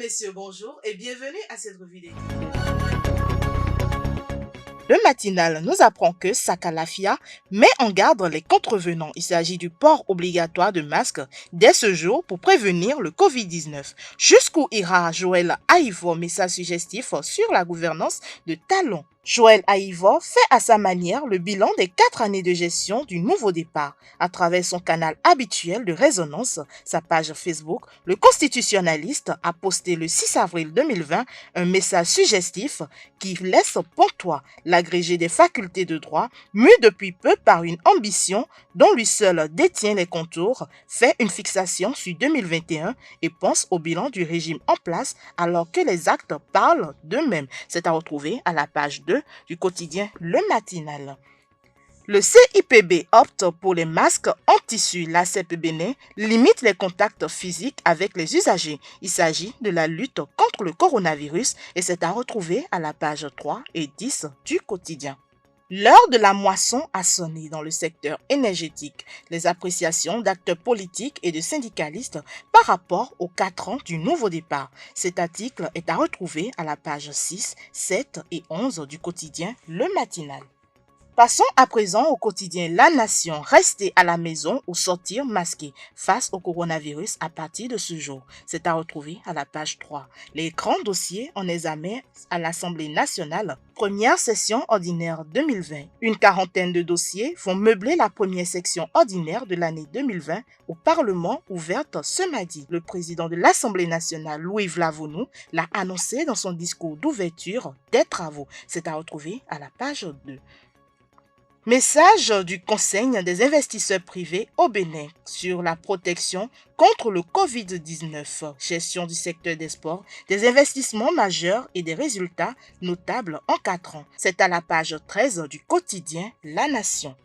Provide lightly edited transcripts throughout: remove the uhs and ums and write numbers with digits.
messieurs, bonjour et bienvenue à cette revue des titres. Le matinal nous apprend que Sakalafia met en garde les contrevenants. Il s'agit du port obligatoire de masques dès ce jour pour prévenir le Covid-19. Jusqu'où ira Joël Aïvo, message suggestif sur la gouvernance de Talon. Joël Aïvo fait à sa manière le bilan des 4 années de gestion du nouveau départ. À travers son canal habituel de résonance, sa page Facebook, le constitutionnaliste a posté le 6 avril 2020 un message suggestif qui laisse pantois l'agrégé des facultés de droit, mu depuis peu par une ambition dont lui seul détient les contours, fait une fixation sur 2021 et pense au bilan du régime en place alors que les actes parlent d'eux-mêmes. C'est à retrouver à la page 2 du quotidien Le Matinal. Le CIPB opte pour les masques en tissu. La Bénin limite les contacts physiques avec les usagers. Il s'agit de la lutte contre le coronavirus et c'est à retrouver à la page 3 et 10 du quotidien. L'heure de la moisson a sonné dans le secteur énergétique. Les appréciations d'acteurs politiques et de syndicalistes par rapport aux 4 ans du nouveau départ. Cet article est à retrouver à la page 6, 7 et 11 du quotidien Le Matinal. Passons à présent au quotidien La Nation. Rester à la maison ou sortir masqué face au coronavirus à partir de ce jour. C'est à retrouver à la page 3. Les grands dossiers en examen à l'Assemblée nationale. Première session ordinaire 2020. Une quarantaine de dossiers vont meubler la première section ordinaire de l'année 2020 au Parlement ouverte ce mardi. Le président de l'Assemblée nationale, Louis Vlavounou, l'a annoncé dans son discours d'ouverture des travaux. C'est à retrouver à la page 2. Message du Conseil des investisseurs privés au Bénin sur la protection contre le Covid-19, gestion du secteur des sports, des investissements majeurs et des résultats notables en 4 ans. C'est à la page 13 du quotidien La Nation.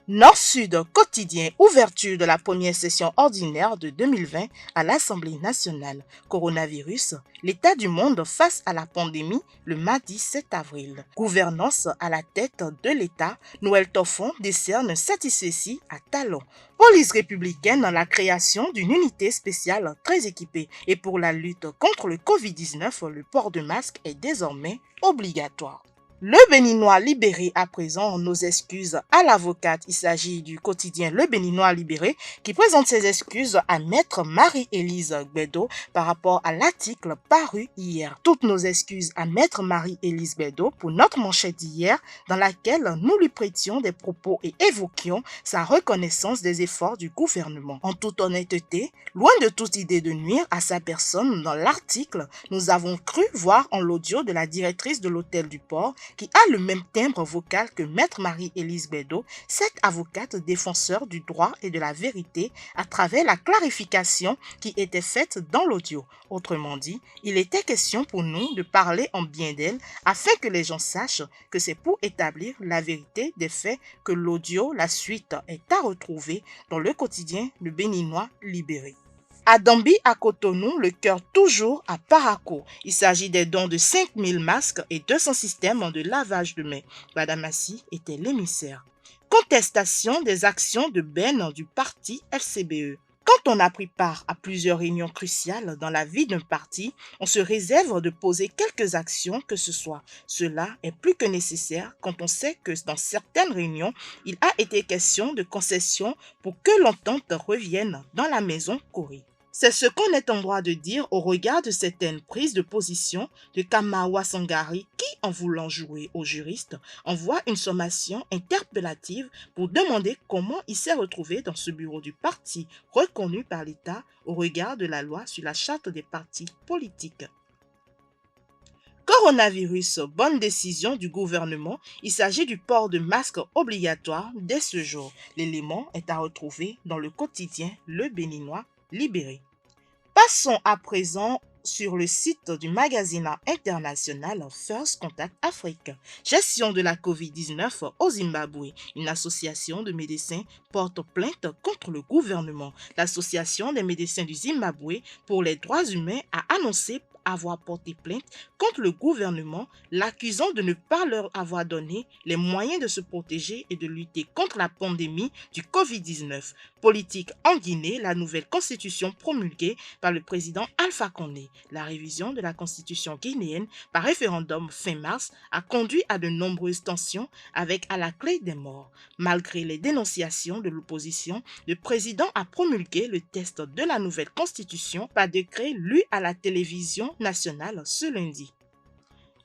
Nord-Sud quotidien, ouverture de la première session ordinaire de 2020 à l'Assemblée nationale. Coronavirus, l'état du monde face à la pandémie le mardi 7 avril. Gouvernance à la tête de l'État, Noël Toffon décerne satisfecit à Talon. Police républicaine, la création d'une unité spéciale très équipée. Et pour la lutte contre le Covid-19, le port de masque est désormais obligatoire. Le Béninois libéré à présent, nos excuses à l'avocate. Il s'agit du quotidien Le Béninois libéré qui présente ses excuses à maître Marie-Élise Gbedo par rapport à l'article paru hier. Toutes nos excuses à maître Marie-Élise Gbedo pour notre manchette d'hier dans laquelle nous lui prêtions des propos et évoquions sa reconnaissance des efforts du gouvernement. En toute honnêteté, loin de toute idée de nuire à sa personne dans l'article, nous avons cru voir en l'audio de la directrice de l'hôtel du port qui a le même timbre vocal que maître Marie-Élise Gbedo, cette avocate défenseur du droit et de la vérité à travers la clarification qui était faite dans l'audio. Autrement dit, il était question pour nous de parler en bien d'elle afin que les gens sachent que c'est pour établir la vérité des faits que l'audio, la suite, est à retrouver dans le quotidien Le Béninois libéré. À Dambi, à Cotonou, le cœur toujours à Paraco. Il s'agit des dons de 5000 masques et 200 systèmes de lavage de mains. Madame Assi était l'émissaire. Contestation des actions de Ben du parti FCBE. Quand on a pris part à plusieurs réunions cruciales dans la vie d'un parti, on se réserve de poser quelques actions que ce soit. Cela est plus que nécessaire quand on sait que dans certaines réunions, il a été question de concessions pour que l'entente revienne dans la maison Corée. C'est ce qu'on est en droit de dire au regard de certaines prises de position de Kamawa Sangari qui, en voulant jouer au juriste, envoie une sommation interpellative pour demander comment il s'est retrouvé dans ce bureau du parti reconnu par l'État au regard de la loi sur la charte des partis politiques. Coronavirus, bonne décision du gouvernement. Il s'agit du port de masque obligatoire dès ce jour. L'élément est à retrouver dans le quotidien Le Béninois libéré. Passons à présent sur le site du magazine international First Contact Afrique. Gestion de la Covid-19 au Zimbabwe. Une association de médecins porte plainte contre le gouvernement. L'association des médecins du Zimbabwe pour les droits humains a annoncé avoir porté plainte contre le gouvernement, l'accusant de ne pas leur avoir donné les moyens de se protéger et de lutter contre la pandémie du Covid-19. Politique en Guinée, la nouvelle constitution promulguée par le président Alpha Condé. La révision de la constitution guinéenne par référendum fin mars a conduit à de nombreuses tensions avec à la clé des morts. Malgré les dénonciations de l'opposition, le président a promulgué le texte de la nouvelle constitution par décret lu à la télévision nationale ce lundi.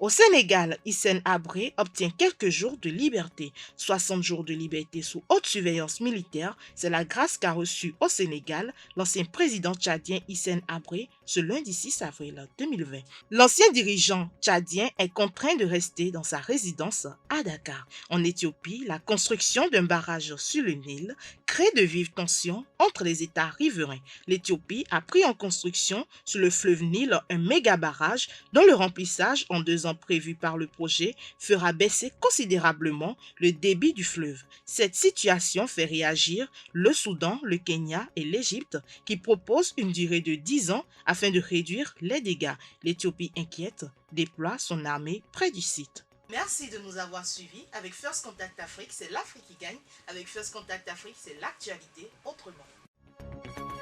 Au Sénégal, Hissène Habré obtient quelques jours de liberté. 60 jours de liberté sous haute surveillance militaire, c'est la grâce qu'a reçue au Sénégal l'ancien président tchadien Hissène Habré ce lundi 6 avril 2020. L'ancien dirigeant tchadien est contraint de rester dans sa résidence à Dakar. En Éthiopie, la construction d'un barrage sur le Nil crée de vives tensions entre les États riverains. L'Éthiopie a pris en construction sur le fleuve Nil un méga barrage dont le remplissage en 2 ans prévu par le projet fera baisser considérablement le débit du fleuve. Cette situation fait réagir le Soudan, le Kenya et l'Égypte qui proposent une durée de 10 ans afin de réduire les dégâts. L'Éthiopie inquiète déploie son armée près du site. Merci de nous avoir suivis. Avec First Contact Afrique, c'est l'Afrique qui gagne. Avec First Contact Afrique, c'est l'actualité autrement.